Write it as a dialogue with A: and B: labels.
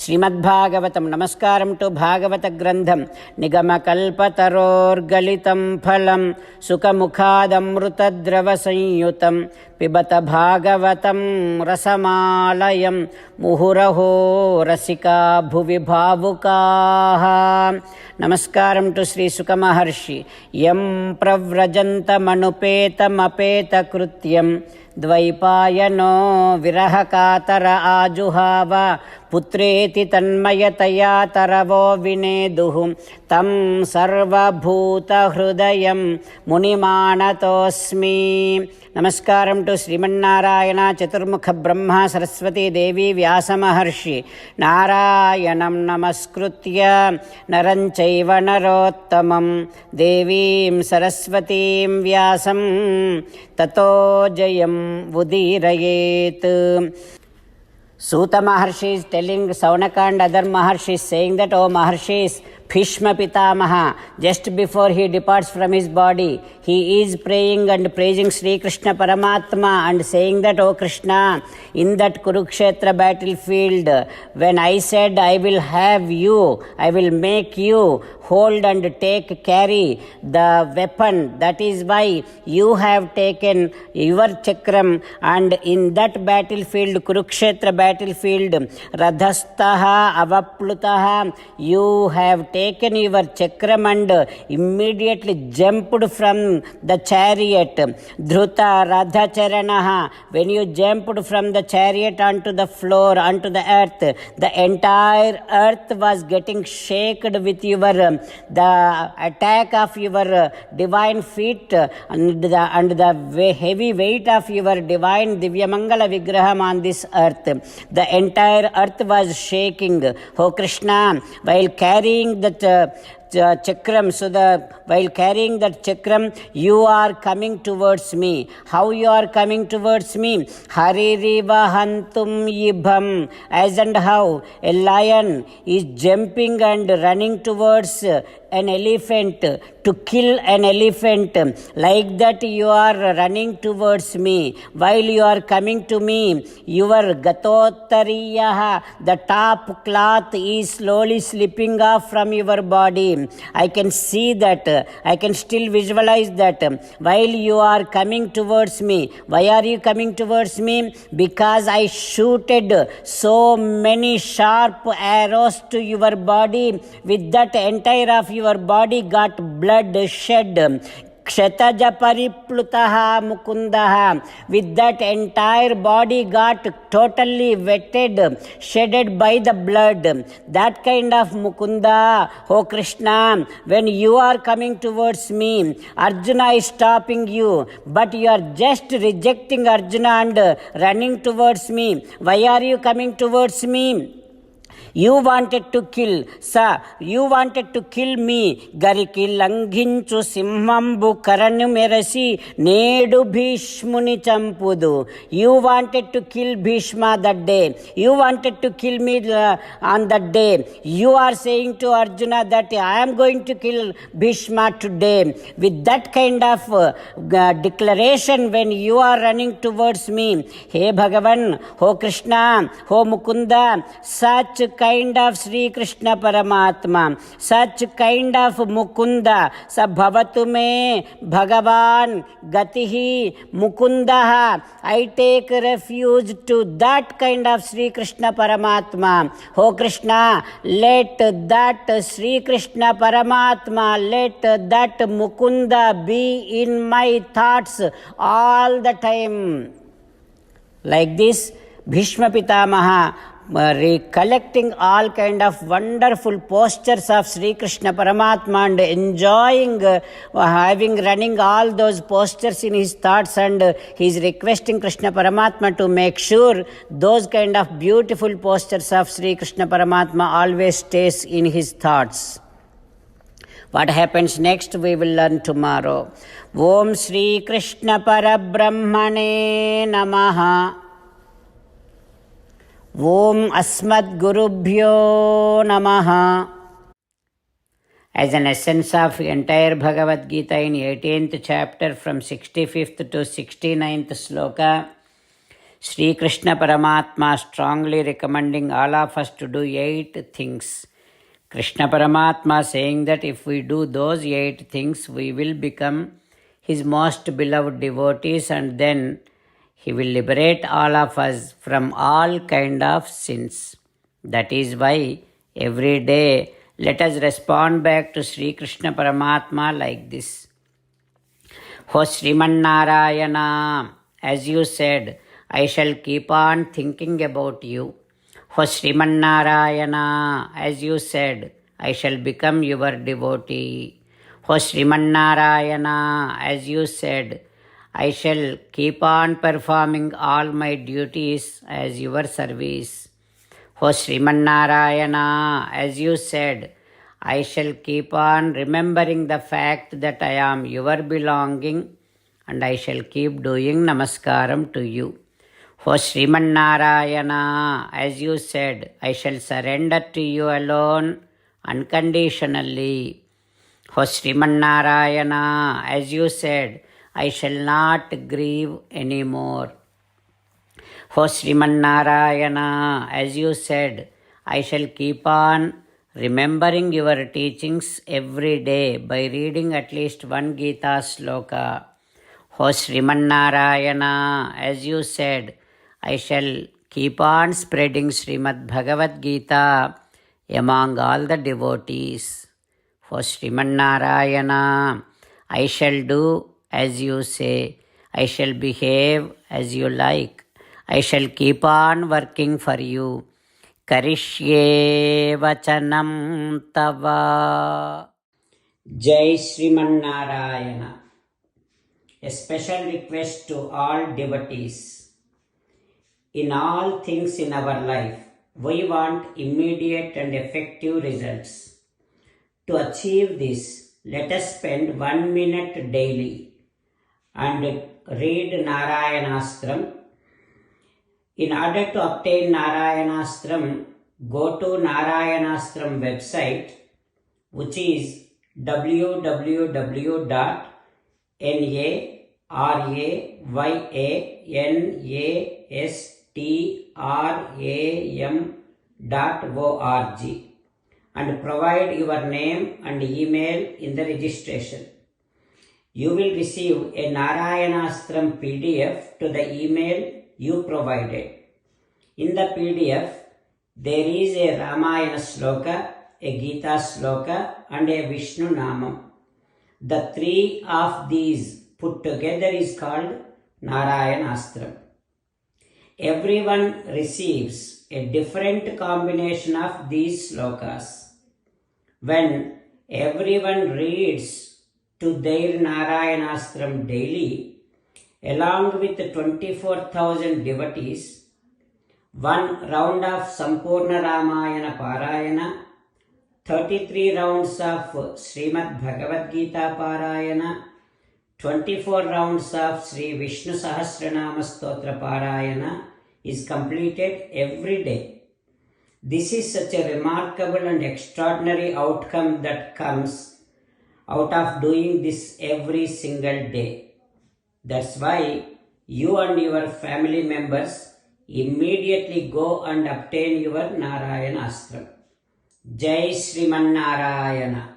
A: శ్రీమద్భాగవతం. నమస్కారం టు భాగవత గ్రంథం. నిగమకల్పతరోర్గలితం ఫలం సుఖముఖాదమృతద్రవ సంయుతం పిబత భాగవతం రసమాలయం ముహురహో రసికా భువి భావుకాః. నమస్కారం టు శ్రీ సుఖ మహర్షి. యం ప్రవ్రజంతమనుపేతమపేతకృత్యం ద్వైపాయనో విరహకాతర ఆజుహావ పుత్రేతి తన్మయతయా తరవో వినేదుః తం సర్వభూతహృదయం మునిమానతోస్మి. నమస్కారం టు శ్రీమన్నారాయణ, చతుర్ముఖ బ్రహ్మ, సరస్వతీదేవి, వ్యాసమహర్షి. నారాయణం నమస్కృత్య నరం చైవ నరోత్తమం దేవీం సరస్వతీం వ్యాసం తతో జయం ఉదీరయేత్. Suta Maharshi is telling Saunaka and other Maharshis, saying that, "O Maharshis, Bhishma Pitamaha, just before he departs from his body, he is praying and praising Sri Krishna Paramatma and saying that, O Krishna, in that Kurukshetra battlefield, when I said I will have you, I will make you hold and carry the weapon, that is why you have taken your chakram, and in that battlefield, Kurukshetra battlefield, Radhastaha Avaplutaha, you have taken your chakram and immediately jumped from the chariot. Dhruta Radhacharanaha, when you jumped from the chariot onto the floor, onto the earth, the entire earth was getting shaken with the attack of your divine feet and the heavy weight of your divine Divyamangala Vigraham on this earth. The entire earth was shaking. Oh Krishna, while carrying that chakram, while carrying that chakram, you are coming towards me. How you are coming towards me? Haririva hantum yibham, as and how a lion is jumping and running towards an elephant to kill an elephant, like that you are running towards me. While you are coming to me, your gatottariyaha, the top cloth is slowly slipping off from your body. I can see that, I can still visualize that while you are coming towards me. Why are you coming towards me? Because I shooted so many sharp arrows to your body. With that, entire of your body got blood shed. Kshataja pariplutaha mukundaha, with that entire body got totally wetted, shedded by the blood. That kind of Mukunda, oh Krishna, when you are coming towards me, Arjuna is stopping you, but you are just rejecting Arjuna and running towards me. Why are you coming towards me? You wanted to kill, sir, you wanted to kill me. Gariki లంఘించు సింహంబు కరణు మెరసి నేడు భీష్ముని చంపుదు. You wanted to kill Bhishma that day. You wanted to kill me on that day. You are saying to Arjuna that I am going to kill Bhishma today. With that kind of declaration, when you are running towards me, Hey Bhagavan, Oh Krishna, Oh Mukunda, such kind of Sri Krishna Paramatma, such kind of Mukunda, sa bhavatu me Bhagavan gatihi Mukundaha, I take refuge to that kind of Sri Krishna Paramatma. Oh Krishna, let that Sri Krishna Paramatma, let that Mukunda be in my thoughts all the time. Like this, Bhishma Pitamaha recollecting all kind of wonderful postures of Sri Krishna Paramatma and enjoying running all those postures in his thoughts, and he is requesting Krishna Paramatma to make sure those kind of beautiful postures of Sri Krishna Paramatma always stays in his thoughts. What happens next we will learn tomorrow. Om Sri Krishna Parabrahmane Namaha. Om Asmadgurubhyo Namaha. As an essence of entire Bhagavad Gita in 18th chapter from 65th to 69th sloka, Sri Krishna Paramatma strongly recommending all of us to do 8 things. Krishna Paramatma saying that if we do those 8 things, we will become his most beloved devotees, and then he will liberate all of us from all kind of sins. That is why every day let us respond back to Sri Krishna Paramatma like this. O Sriman Narayana, as you said, I shall keep on thinking about you. O Sriman Narayana, as you said, I shall become your devotee. O Sriman Narayana, as you said, I shall keep on performing all my duties as your service. O Sriman Narayana, as you said, I shall keep on remembering the fact that I am your belonging, and I shall keep doing namaskaram to you. O Sriman Narayana, as you said, I shall surrender to you alone unconditionally. O Sriman Narayana, as you said, I shall not grieve anymore. O Sriman Narayana, as you said, I shall keep on remembering your teachings every day by reading at least one Gita sloka. O Sriman Narayana, as you said, I shall keep on spreading Srimad Bhagavad Gita among all the devotees. O Sriman Narayana, I shall do as you say. I shall behave as you like. I shall keep on working for you. Karishye vachanam tava. Jai Sriman Narayana. A special request to all devotees. In all things in our life, we want immediate and effective results. To achieve this, let us spend 1 minute daily and read Narayanastram. In order to obtain Narayanastram, go to Narayanastram website, which is www.narayanastram.org, and provide your name and email in the registration. You will receive a Narayanastram PDF to the email you provided. In the PDF, there is a Ramayana sloka, a Gita sloka, and a Vishnu Namam. The 3 of these put together is called Narayanastram. Everyone receives a different combination of these slokas. When everyone reads to their Narayanastram daily, along with 24,000 devotees, 1 round of Sampurna Ramayana Parayana, 33 rounds of Srimad Bhagavad Gita Parayana, 24 rounds of Sri Vishnu Sahasranama Stotra Parayana is completed every day. This is such a remarkable and extraordinary outcome that comes out of doing this every single day. That's why you and your family members immediately go and obtain your Narayanastram. Jai Sriman Narayana.